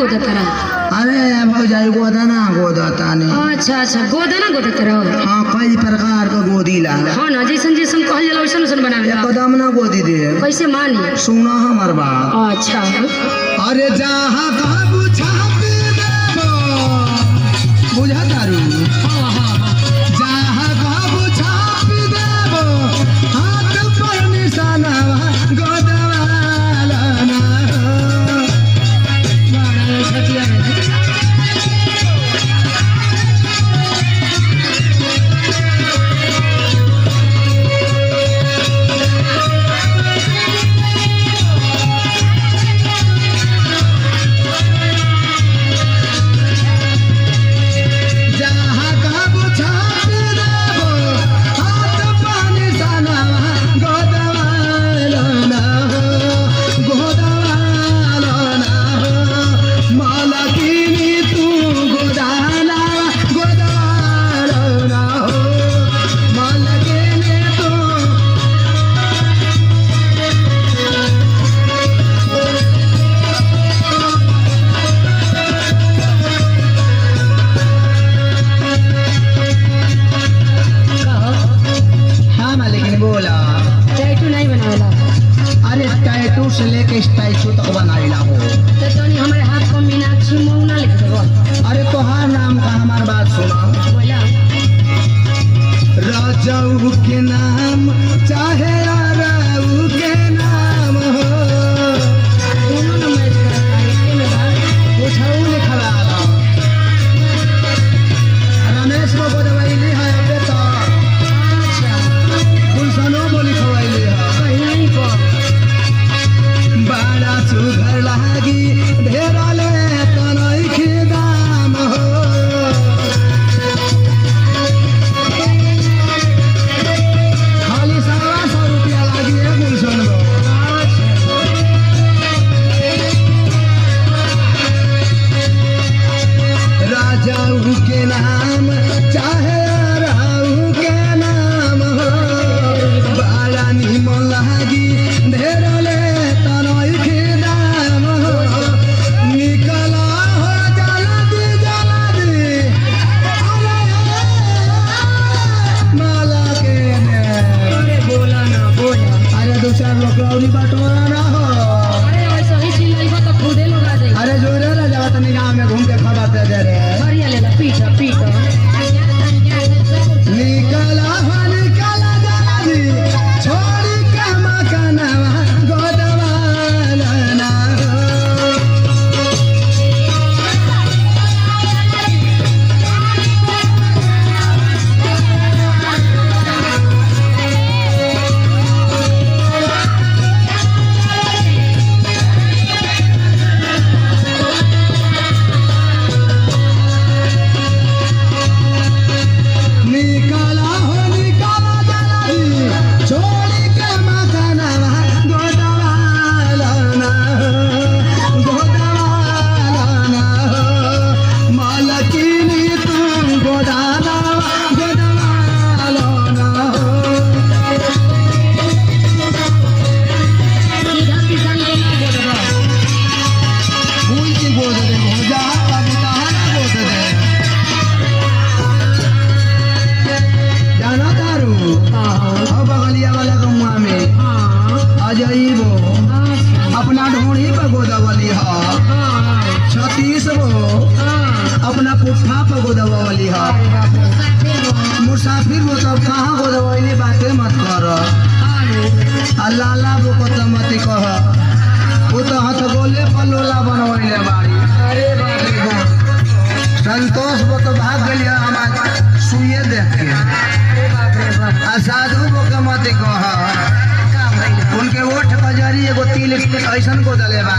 गोदत रहा? अरे भौजाई गोदना गोदता ने। अच्छा अच्छा गोदना गोदत रहो। हाँ कई प्रकार का गोदी ला। हाँ ना जैसन जैसन कहल जाला वैसन वैसन बनावे ला। कदम ना गोदी दे। कैसे मानी? सुना हमार बात। अच्छा अरे जहाँ बाबू छापी देबो बुझा तारू। हाँ हाँ हाँ जहाँ बाबू छापी देबो हाथ पर निशाना गोदवाला ना। बड़ा छतिया रे। टैटू नहीं बनावेला? अरे टैटू से लेके स्टैचू तक बनाइला हो। तो तोनी हमारे हाथ पर मीनाक्षी मौना लिख देबो। अरे तोहार नाम का हमार बात सुना। बोला राजाऊ के नाम चाहे राऊ के नाम हो। दोनों ना मैच करता है एके में बात। पूछऊ लिखवा ला। रमेश को बोलवाइली है अबे तो। अच्छा गुलशनो बोली खवाइली है। कहीं नहीं को बड़ा सुघर लागी ढेरा ले तनई के दाम हो। खाली 100 रुपया लागी है गुलशन को। राजाऊ के नाम चाहे राऊ के नाम हो। बड़ा निमन लागी ढेर ले तनई के दाम हो। निकला हो जल्दी जल्दी माला के ने। अरे बोला ना बोला। अरे 2-4 लोग और बटोरा ना हो। अरे वैसे ही चिल्लाइबो तो खुदे लोग आ जाई। अरे जोरे ना जावा तनी गांव में घूम के खड़ा पे दे रे। बढ़िया लेला पीटा पीटा। निकला हो निकला जल्दी छोड़ी के मकानवा गोदवाला ना हो। निकला हो निकला जल्दी छोड़ी के मकानवा गोदवाला ना हो। गोदवाला ना हो। मालकिनी तू गोदाना गोदवाला ना हो। सीधा किसान को ना बोलबो। फूल की गोद दे हो जा कविता ना गोद दे। जाना तारू हाँ अब बगलिया वाला गौवा में हाँ अजईबो हाँ अपना ढोड़ी पर गोदवली ह। हाँ 36 गो हाँ। अपना पुट्ठा पर गोदवली ह। अरे बाप रे। मुसाफिर हो तब कहाँ गोदवली बातें मत कर। अल्लाह वो को मत कह। वो तो हाथ गोले पर लोला बनवैले बाड़ी। अरे बाप रे बाप। संतोष वो तो भाग गलिया हमार सुइए देख के। अरे बाप रे बाप। आ साधु वो के मत कह। का भइल? उनके ओठ पर जरी एगो तिल ऐसन को दले बा।